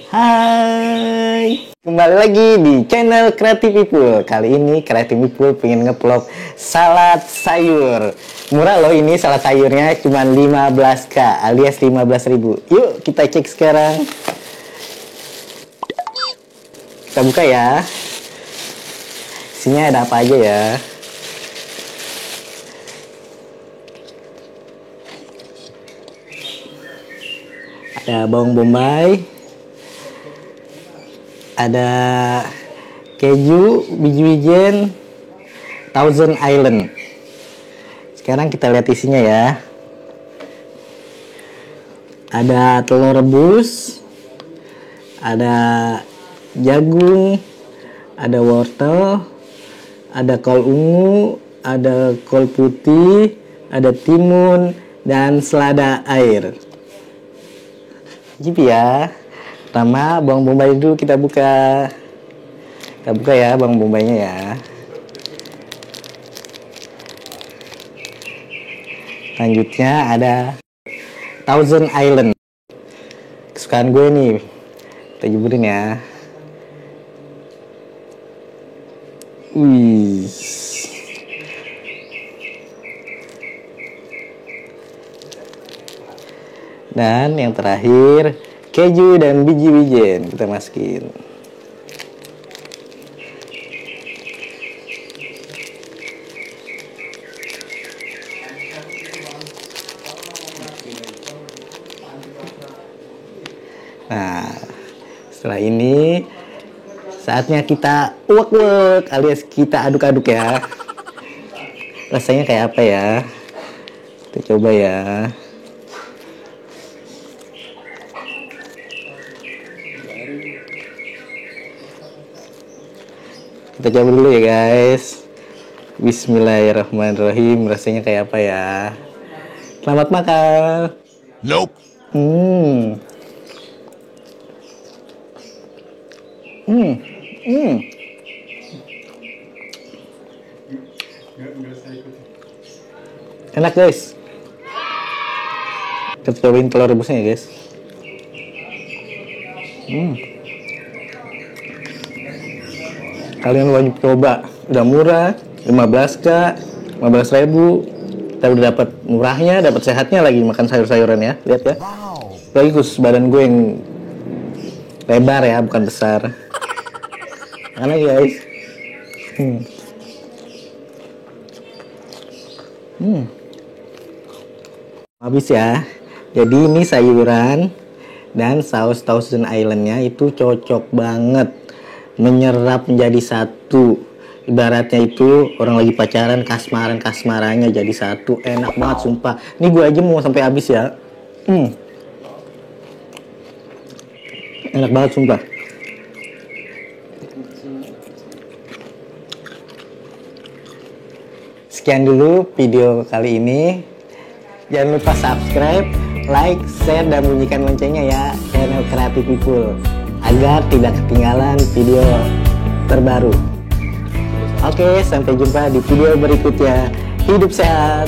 Hai, kembali lagi di channel Creative People. Kali ini Creative People pengen ngevlog salad sayur. Murah loh ini salad sayurnya, cuma 15k alias 15.000. Yuk kita cek sekarang. Kita buka ya. Isinya ada apa aja ya? Ada bawang bombay, ada keju, biji-bijian, Thousand Island. Sekarang kita lihat isinya ya. Ada telur rebus, ada jagung, ada wortel, ada kol ungu, ada kol putih, ada timun, dan selada air. Jadi ya, pertama bawang bombay dulu kita buka. Kita buka ya bawang bombaynya ya. Selanjutnya ada Thousand Island. Kesukaan gue nih. Kita jeburin ya. Wih. Dan yang terakhir keju dan biji-bijian kita masukin. Nah, setelah ini saatnya kita uek-uek alias kita aduk-aduk ya. Rasanya kayak apa ya? Kita coba ya. Kita coba dulu ya guys. Bismillahirrahmanirrahim. Rasanya kayak apa ya? Selamat makan. Nope. Enak guys. Kita cobain telur rebusnya ya guys. Kalian wajib coba, udah murah, 15k, 15.000. Kita udah dapat murahnya, dapat sehatnya lagi makan sayur-sayuran ya. Lihat ya. Lagi khusus badan gue yang lebar ya, bukan besar. Mana guys? Habis ya. Jadi ini sayuran dan saus Thousand Island-nya itu cocok banget. Menyerap menjadi satu. Ibaratnya itu orang lagi pacaran, kasmarannya jadi satu. Enak banget sumpah. Ini gue aja mau sampai habis ya. Enak banget sumpah. Sekian dulu video kali ini. Jangan lupa subscribe, like, share, dan bunyikan loncengnya ya, channel Creative People, agar tidak ketinggalan video terbaru. Oke, sampai jumpa di video berikutnya. Hidup sehat.